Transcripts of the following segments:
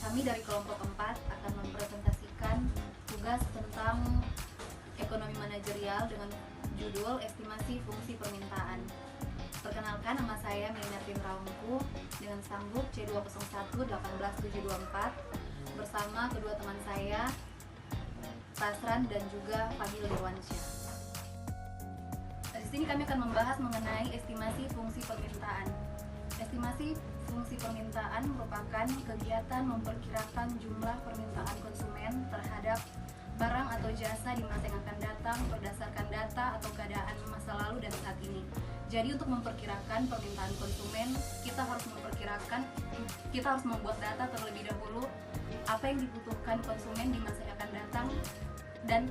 kami dari kelompok 4 akan mempresentasikan tugas tentang ekonomi manajerial dengan judul estimasi fungsi permintaan. Perkenalkan, nama saya Melinertin Raungku dengan sambut C201-18724 bersama kedua teman saya, Tasran dan juga Fadil Dewansyah. Di sini kami akan membahas mengenai estimasi fungsi permintaan. Estimasi fungsi permintaan merupakan kegiatan memperkirakan jumlah permintaan konsumen terhadap barang atau jasa di masa yang akan datang berdasarkan data atau keadaan masa lalu dan saat ini. Jadi untuk memperkirakan permintaan konsumen, kita harus membuat data terlebih dahulu apa yang dibutuhkan konsumen di masa yang akan datang dan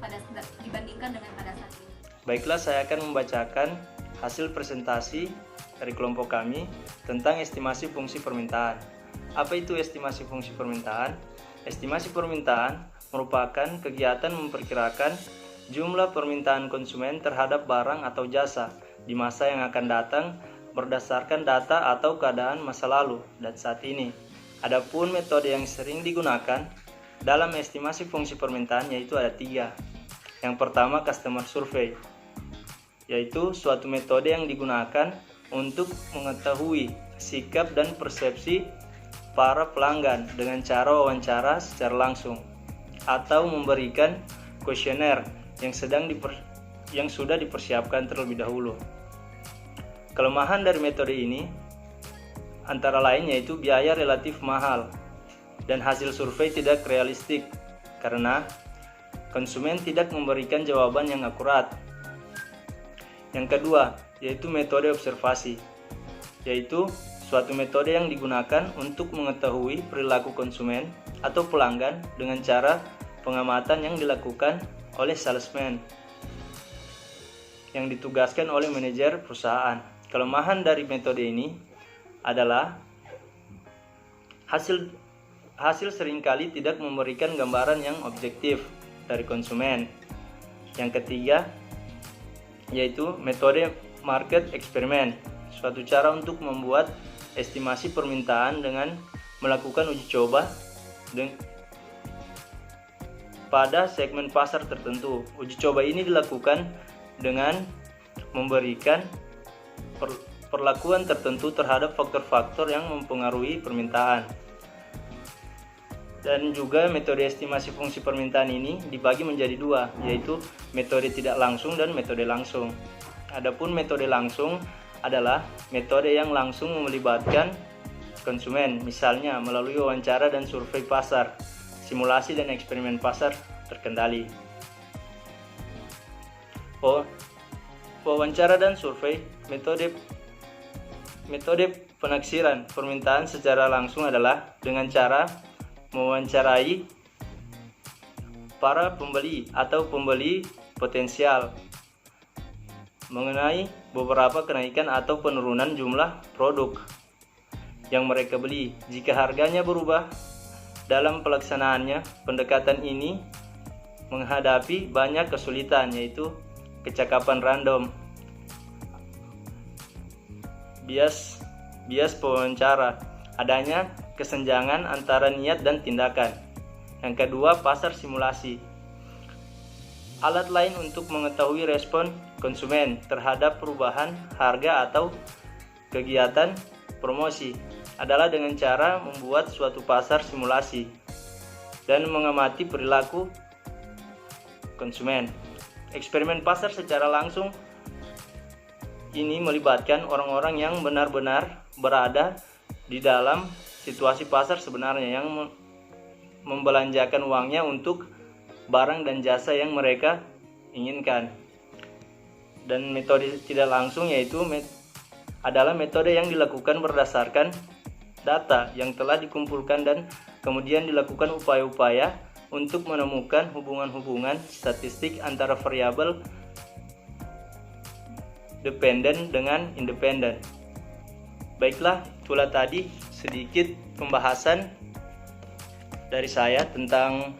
dibandingkan dengan pada saat ini. Baiklah, saya akan membacakan hasil presentasi dari kelompok kami tentang estimasi fungsi permintaan. Apa itu estimasi fungsi permintaan? Estimasi permintaan merupakan kegiatan memperkirakan jumlah permintaan konsumen terhadap barang atau jasa di masa yang akan datang berdasarkan data atau keadaan masa lalu dan saat ini. Adapun metode yang sering digunakan dalam estimasi fungsi permintaan yaitu ada 3. Yang pertama, customer survey, yaitu suatu metode yang digunakan untuk mengetahui sikap dan persepsi para pelanggan dengan cara wawancara secara langsung atau memberikan kuesioner yang sudah dipersiapkan terlebih dahulu. Kelemahan dari metode ini antara lain yaitu biaya relatif mahal dan hasil survei tidak realistik karena konsumen tidak memberikan jawaban yang akurat. Yang kedua, yaitu metode observasi, yaitu suatu metode yang digunakan untuk mengetahui perilaku konsumen atau pelanggan dengan cara pengamatan yang dilakukan oleh salesman yang ditugaskan oleh manajer perusahaan. Kelemahan dari metode ini adalah hasil seringkali tidak memberikan gambaran yang objektif dari konsumen. Yang ketiga, yaitu metode market experiment, suatu cara untuk membuat estimasi permintaan dengan melakukan uji coba pada segmen pasar tertentu. Uji coba ini dilakukan dengan memberikan perlakuan tertentu terhadap faktor-faktor yang mempengaruhi permintaan. Dan juga metode estimasi fungsi permintaan ini dibagi menjadi 2, yaitu metode tidak langsung dan metode langsung. Adapun metode langsung adalah metode yang langsung melibatkan konsumen, misalnya melalui wawancara dan survei pasar, simulasi dan eksperimen pasar terkendali. Wawancara dan survei. Metode penaksiran permintaan secara langsung adalah dengan cara mewawancarai para pembeli atau pembeli potensial mengenai beberapa kenaikan atau penurunan jumlah produk yang mereka beli. Jika harganya berubah dalam pelaksanaannya, pendekatan ini menghadapi banyak kesulitan, yaitu kecakapan random, bias pewawancara, adanya kesenjangan antara niat dan tindakan. Yang kedua, pasar simulasi. Alat lain untuk mengetahui respon konsumen terhadap perubahan harga atau kegiatan promosi adalah dengan cara membuat suatu pasar simulasi dan mengamati perilaku konsumen. Eksperimen pasar secara langsung ini melibatkan orang-orang yang benar-benar berada di dalam situasi pasar sebenarnya, yang membelanjakan uangnya untuk barang dan jasa yang mereka inginkan. Dan metode tidak langsung yaitu adalah metode yang dilakukan berdasarkan data yang telah dikumpulkan dan kemudian dilakukan upaya-upaya untuk menemukan hubungan-hubungan statistik antara variabel dependen dengan independen. Baiklah, itulah tadi sedikit pembahasan dari saya tentang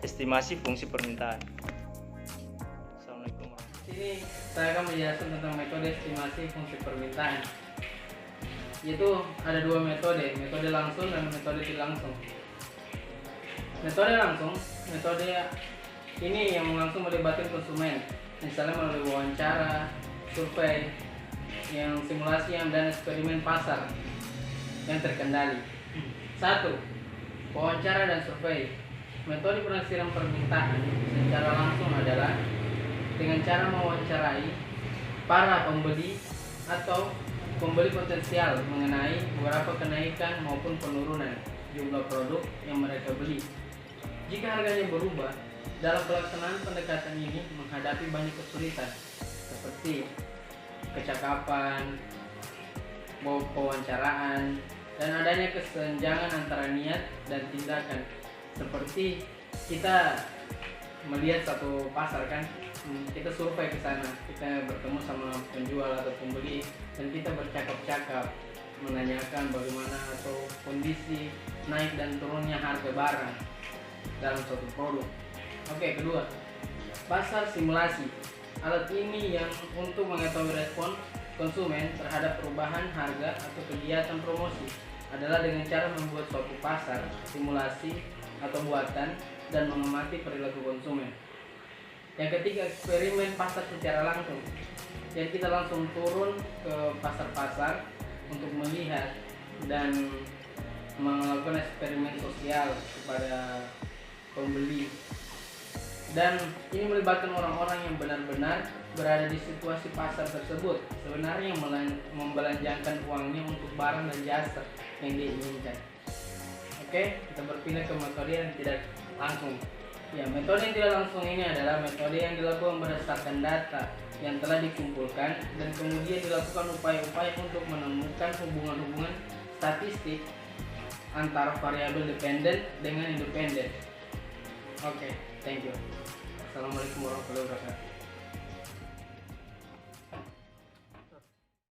estimasi fungsi permintaan. Assalamualaikum warahmatullahi wabarakatuh. Ini saya akan menjelaskan tentang metode estimasi fungsi permintaan. yaitu ada dua metode langsung dan metode tidak langsung. Metode langsung, metode ini yang langsung melibatkan konsumen, misalnya melalui wawancara, survei, yang simulasi dan eksperimen pasar yang terkendali. 1. Wawancara dan survei. Metode penafsiran permintaan secara langsung adalah dengan cara mewawancarai para pembeli atau pembeli potensial mengenai beberapa kenaikan maupun penurunan jumlah produk yang mereka beli. Jika harganya berubah, dalam pelaksanaan pendekatan ini menghadapi banyak kesulitan seperti kecakapan, pewawancaraan, dan adanya kesenjangan antara niat dan tindakan. Seperti kita melihat satu pasar kan, kita survei ke sana, kita bertemu sama penjual atau pembeli dan kita bercakap-cakap menanyakan bagaimana atau kondisi naik dan turunnya harga barang dalam suatu produk. Oke, kedua, pasar simulasi. Alat ini yang untuk mengetahui respon konsumen terhadap perubahan harga atau kegiatan promosi adalah dengan cara membuat suatu pasar simulasi atau buatan dan mengamati perilaku konsumen. Yang ketiga, eksperimen pasar secara langsung. Jadi kita langsung turun ke pasar-pasar untuk melihat dan melakukan eksperimen sosial kepada pembeli. Dan ini melibatkan orang-orang yang benar-benar berada di situasi pasar tersebut, sebenarnya yang membelanjakan uangnya untuk barang dan jasa yang diinginkan. Oke, kita berpindah ke metode yang tidak langsung. Ya, metode yang tidak langsung ini adalah metode yang dilakukan berdasarkan data yang telah dikumpulkan dan kemudian dilakukan upaya-upaya untuk menemukan hubungan-hubungan statistik antara variabel dependen dengan independen. Oke, thank you. Assalamualaikum warahmatullahi wabarakatuh.